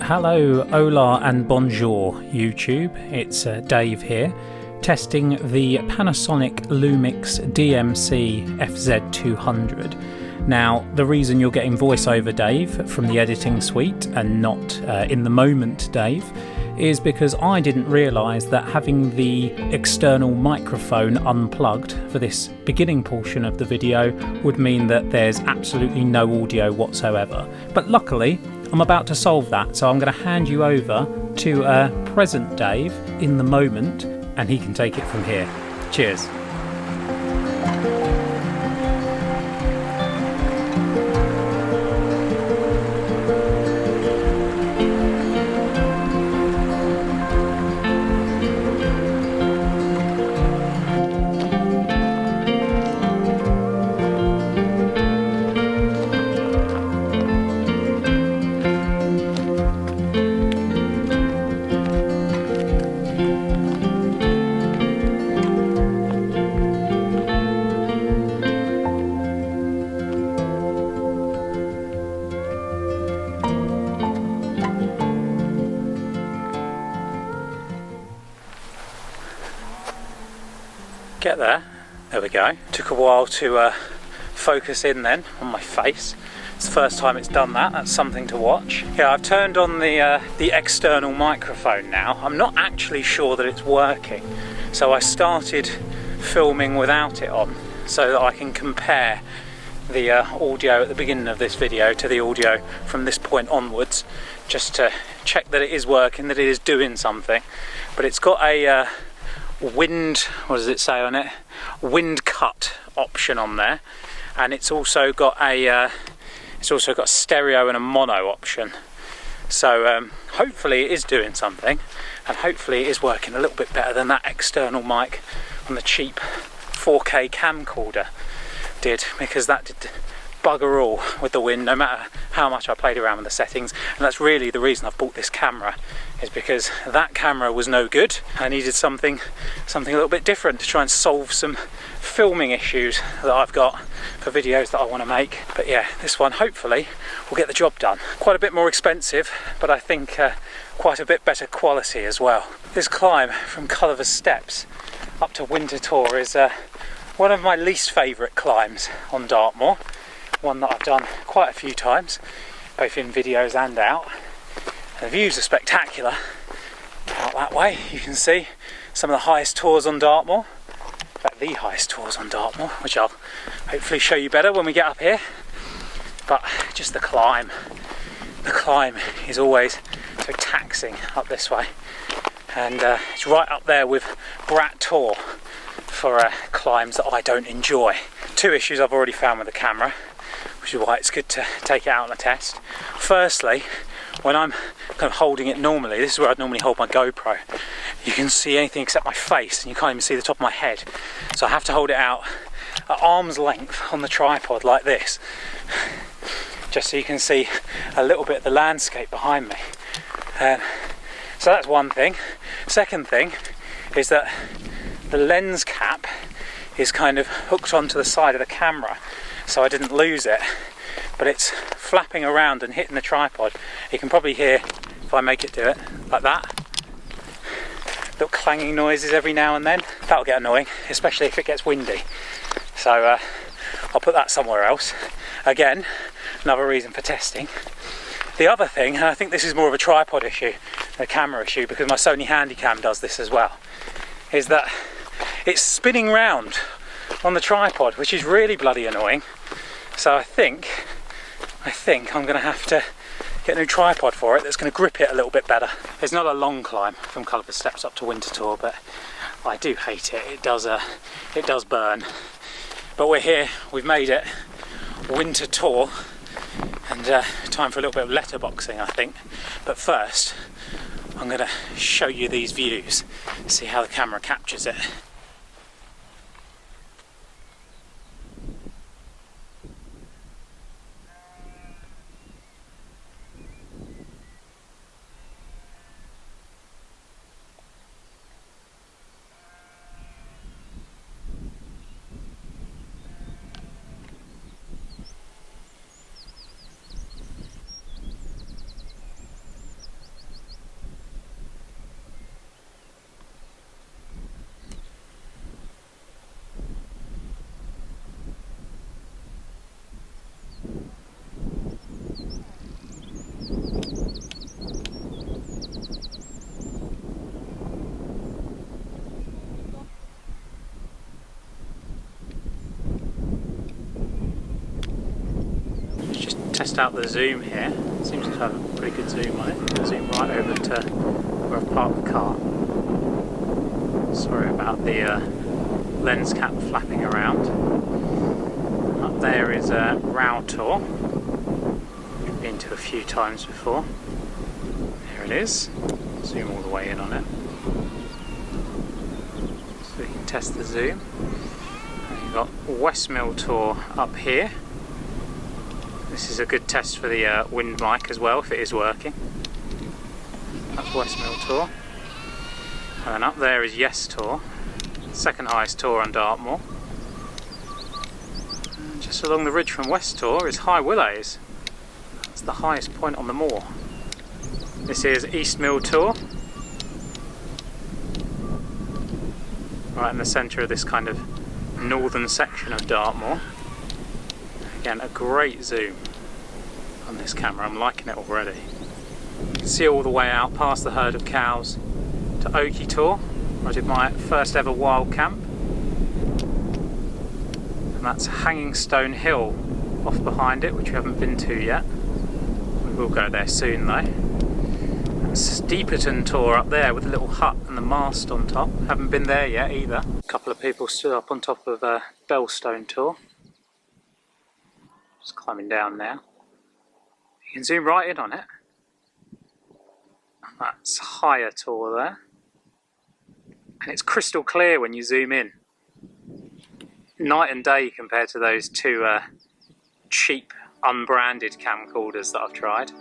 Hello, hola and bonjour YouTube, it's Dave here, testing the Panasonic Lumix DMC-FZ200. Now, the reason you're getting voiceover Dave from the editing suite and not in the moment Dave is because I didn't realise that having the external microphone unplugged for this beginning portion of the video would mean that there's absolutely no audio whatsoever. But luckily, I'm about to solve that, so I'm going to hand you over to present Dave in the moment, and he can take it from here. Cheers. Get there. There we go. Took a while to focus in then on my face. It's the first time it's done that. That's something to watch. Yeah, I've turned on the external microphone now. I'm not actually sure that it's working. So I started filming without it on so that I can compare the audio at the beginning of this video to the audio from this point onwards, just to check that it is working, that it is doing something. But it's got a what does it say on it? Wind cut option on there, and it's also got a stereo and a mono option. So hopefully it is doing something, and hopefully it is working a little bit better than that external mic on the cheap 4K camcorder did, because that did bugger all with the wind, no matter how much I played around with the settings. And that's really the reason I've bought this camera, is because that camera was no good. I needed something a little bit different to try and solve some filming issues that I've got for videos that I want to make. But yeah, this one hopefully will get the job done. Quite a bit more expensive, but I think quite a bit better quality as well. This climb from Culver's Steps up to Winter Tor is one of my least favourite climbs on Dartmoor. One that I've done quite a few times, both in videos and out. And the views are spectacular out that way. You can see some of the highest tors on Dartmoor. In fact, the highest tors on Dartmoor, which I'll hopefully show you better when we get up here. But just the climb is always so taxing up this way. And it's right up there with Winter Tor for climbs that I don't enjoy. Two issues I've already found with the camera, which is why it's good to take it out on a test. Firstly, when I'm kind of holding it normally, this is where I'd normally hold my GoPro, you can see anything except my face, and you can't even see the top of my head. So I have to hold it out at arm's length on the tripod like this, just so you can see a little bit of the landscape behind me. So that's one thing. Second thing is that the lens cap is kind of hooked onto the side of the camera, so I didn't lose it, but it's flapping around and hitting the tripod. You can probably hear, if I make it do it like that, little clanging noises every now and then. That'll get annoying, especially if it gets windy. So I'll put that somewhere else. Again, another reason for testing. The other thing, and I think this is more of a tripod issue than a camera issue, because my Sony Handycam does this as well, is that it's spinning round on the tripod, which is really bloody annoying. So I think I'm going to have to get a new tripod for it that's going to grip it a little bit better. It's not a long climb from Culver's Steps up to Winter Tor, but I do hate it. It does burn. But we're here, we've made it, Winter Tor, and time for a little bit of letterboxing, I think. But first, I'm going to show you these views, see how the camera captures it. test out the zoom here. It seems to have a pretty good zoom on it. I'll zoom right over to where I've parked the car. Sorry about the lens cap flapping around. Up there is Winter Tor. I've been to a few times before. There it is. Zoom all the way in on it. So we can test the zoom. And you've got Winter Tor up here. This is a good test for the wind mic as well, if it is working. That's Winter Tor. And then up there is Tor, second highest tor on Dartmoor. And just along the ridge from Winter Tor is High Willows. That's the highest point on the moor. This is Winter Tor, right in the centre of this kind of northern section of Dartmoor. Again, a great zoom on this camera, I'm liking it already. You can see all the way out past the herd of cows to Winter Tor, where I did my first ever wild camp. And that's Hanging Stone Hill off behind it, which we haven't been to yet. We will go there soon though. Steeperton Tor up there with the little hut and the mast on top. Haven't been there yet either. A couple of people stood up on top of Bellstone Tor. Just climbing down now. You can zoom right in on it. That's Higher Tor there. And it's crystal clear when you zoom in. Night and day compared to those two cheap, unbranded camcorders that I've tried.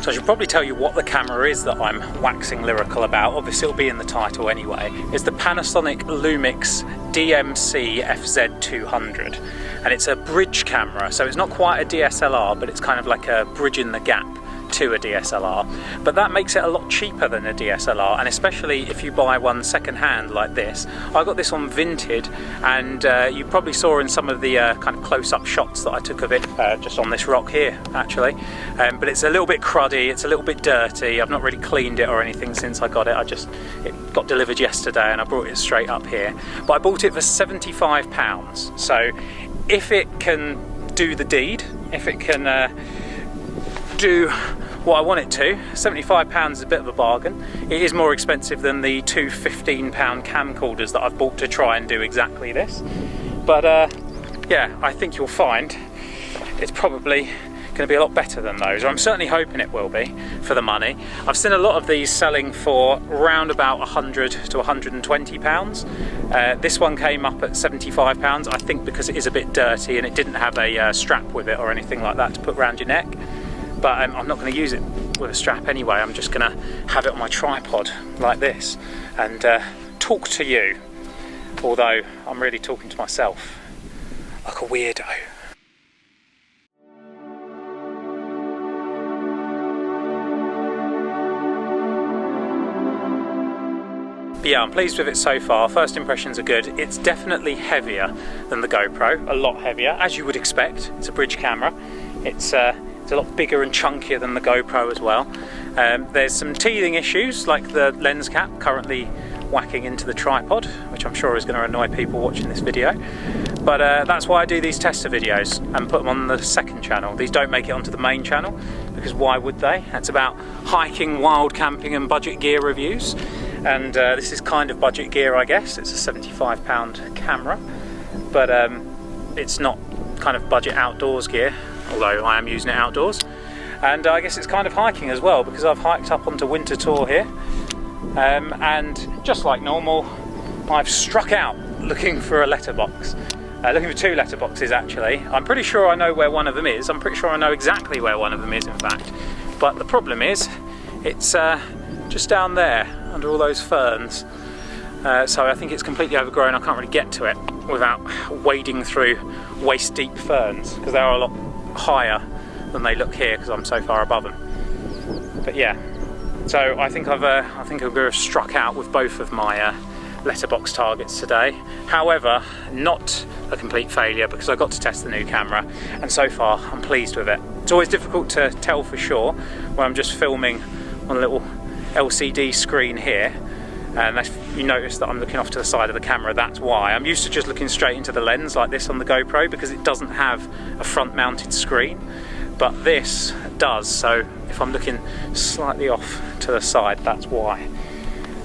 So I should probably tell you what the camera is that I'm waxing lyrical about. Obviously it'll be in the title anyway. It's the Panasonic Lumix DMC-FZ200, and it's a bridge camera, so it's not quite a DSLR, but it's kind of like a bridge in the gap to a DSLR. But that makes it a lot cheaper than a DSLR, and especially if you buy one second hand like this. I got this on Vinted, and you probably saw in some of the kind of close-up shots that I took of it just on this rock here actually, but it's a little bit cruddy, it's a little bit dirty. I've not really cleaned it or anything since I got it. It got delivered yesterday and I brought it straight up here, but I bought it for £75. So if it can do the deed, if it can do what I want it to, £75 is a bit of a bargain. It is more expensive than the two £15 camcorders that I've bought to try and do exactly this. But yeah, I think you'll find it's probably going to be a lot better than those, or I'm certainly hoping it will be for the money. I've seen a lot of these selling for around about £100 to £120. This one came up at £75, I think because it is a bit dirty and it didn't have a strap with it or anything like that to put around your neck. But I'm not going to use it with a strap anyway. I'm just going to have it on my tripod like this and talk to you, although I'm really talking to myself like a weirdo. But yeah, I'm pleased with it so far. First impressions are good. It's definitely heavier than the GoPro, a lot heavier, as you would expect. It's a bridge camera. It's a lot bigger and chunkier than the GoPro as well. There's some teething issues, like the lens cap currently whacking into the tripod, which I'm sure is going to annoy people watching this video. But that's why I do these tester videos and put them on the second channel. These don't make it onto the main channel, because why would they? It's about hiking, wild camping and budget gear reviews. And this is kind of budget gear, I guess. It's a £75 camera, but it's not kind of budget outdoors gear, although I am using it outdoors. And I guess it's kind of hiking as well, because I've hiked up onto Winter Tor here, and just like normal, I've struck out looking for a letterbox. Looking for two letterboxes actually. I'm pretty sure I know where one of them is. I'm pretty sure I know exactly where one of them is, in fact. But the problem is, it's just down there under all those ferns. So I think it's completely overgrown. I can't really get to it without wading through waist-deep ferns, because they are a lot higher than they look here because I'm so far above them. But yeah, so I think I'm going to have struck out with both of my letterbox targets today. However, not a complete failure, because I got to test the new camera, and so far I'm pleased with it. It's always difficult to tell for sure when I'm just filming on a little LCD screen here, and if you notice that I'm looking off to the side of the camera, that's why. I'm used to just looking straight into the lens like this on the GoPro, because it doesn't have a front mounted screen, but this does, so if I'm looking slightly off to the side, that's why.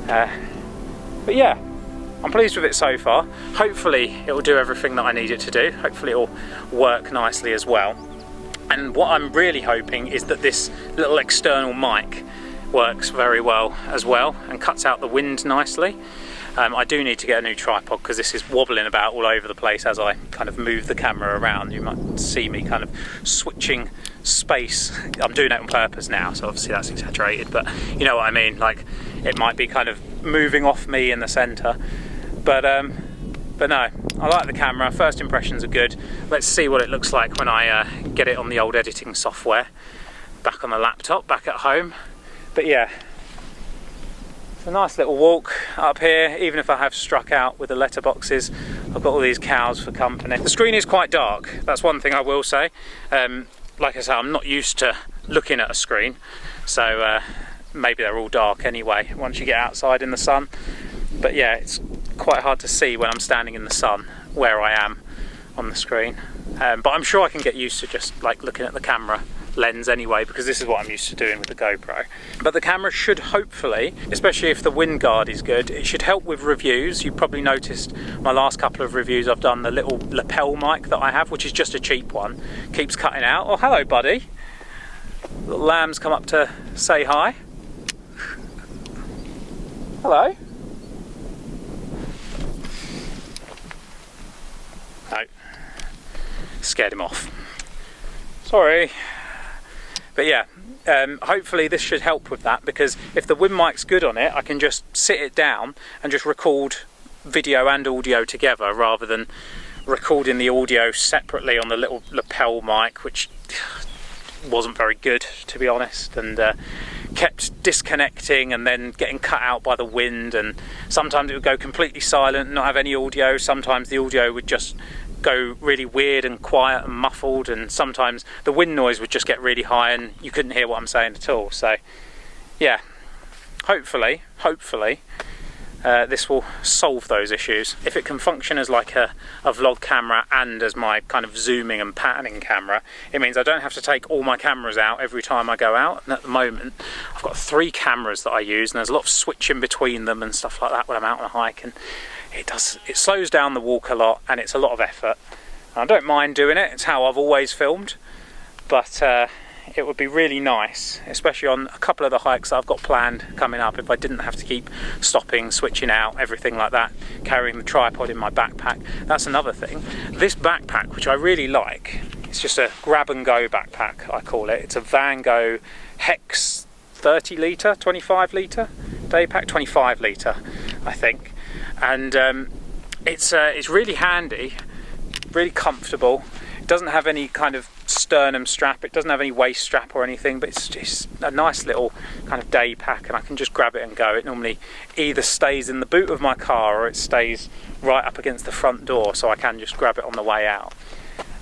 But yeah, I'm pleased with it so far. Hopefully it will do everything that I need it to do. Hopefully it will work nicely as well. And what I'm really hoping is that this little external mic works very well as well and cuts out the wind nicely. I do need to get a new tripod, because this is wobbling about all over the place as I kind of move the camera around. You might see me kind of switching space. I'm doing it on purpose now, so obviously that's exaggerated, but you know what I mean. Like, it might be kind of moving off me in the centre. But no, I like the camera. First impressions are good. Let's see what it looks like when I get it on the old editing software, back on the laptop, back at home. But yeah, it's a nice little walk up here, even if I have struck out with the letterboxes. I've got all these cows for company. The screen is quite dark, that's one thing I will say. Like I say, I'm not used to looking at a screen, so maybe they're all dark anyway once you get outside in the sun. But yeah, it's quite hard to see when I'm standing in the sun where I am on the screen. But I'm sure I can get used to just like looking at the camera lens anyway, because this is what I'm used to doing with the GoPro. But the camera should hopefully, especially if the wind guard is good, it should help with reviews. You probably noticed my last couple of reviews I've done, the little lapel mic that I have, which is just a cheap one, keeps cutting out. Oh, hello buddy. Little lamb's come up to say hi. Hello. No, scared him off. Sorry. But yeah, hopefully this should help with that, because if the wind mic's good on it, I can just sit it down and just record video and audio together, rather than recording the audio separately on the little lapel mic, which wasn't very good, to be honest, and kept disconnecting and then getting cut out by the wind, and sometimes it would go completely silent and not have any audio. Sometimes the audio would just go really weird and quiet and muffled, and sometimes the wind noise would just get really high and you couldn't hear what I'm saying at all. So yeah, hopefully this will solve those issues. If it can function as like a vlog camera and as my kind of zooming and patterning camera, it means I don't have to take all my cameras out every time I go out. And at the moment I've got 3 cameras that I use, and there's a lot of switching between them and stuff like that when I'm out on a hike, and it slows down the walk a lot, and it's a lot of effort. And I don't mind doing it, it's how I've always filmed, but it would be really nice, especially on a couple of the hikes that I've got planned coming up, if I didn't have to keep stopping, switching out, everything like that, carrying the tripod in my backpack. That's another thing. This backpack, which I really like, it's just a grab and go backpack, I call it. It's a Van Gogh Hex 30 litre, 25 litre day pack, 25 litre I think. And it's really handy, really comfortable. It doesn't have any kind of sternum strap, it doesn't have any waist strap or anything, but it's just a nice little kind of day pack, and I can just grab it and go. It normally either stays in the boot of my car or it stays right up against the front door, so I can just grab it on the way out.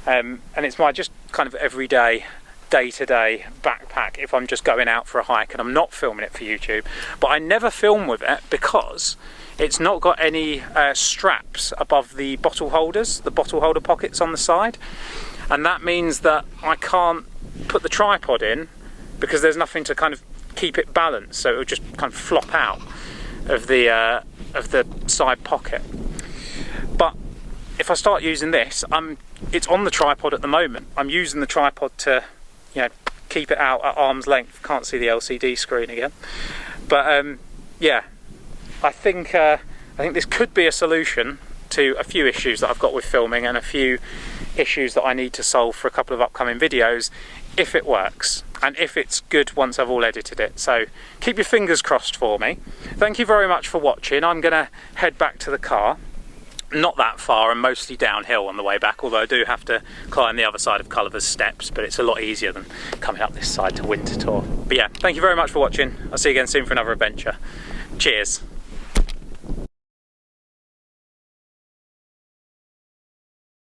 And it's my just kind of everyday, day-to-day backpack if I'm just going out for a hike and I'm not filming it for YouTube. But I never film with it because it's not got any straps above the bottle holders, the bottle holder pockets on the side, and that means that I can't put the tripod in because there's nothing to kind of keep it balanced, so it will just kind of flop out of the side pocket. But if I start using this, it's on the tripod at the moment. I'm using the tripod to, you know, keep it out at arm's length. Can't see the LCD screen again, but yeah. I think this could be a solution to a few issues that I've got with filming, and a few issues that I need to solve for a couple of upcoming videos, if it works and if it's good once I've all edited it. So keep your fingers crossed for me. Thank you very much for watching. I'm gonna head back to the car. Not that far, and mostly downhill on the way back, although I do have to climb the other side of Culliver's steps, but it's a lot easier than coming up this side to Winter Tor. But yeah, thank you very much for watching. I'll see you again soon for another adventure. Cheers.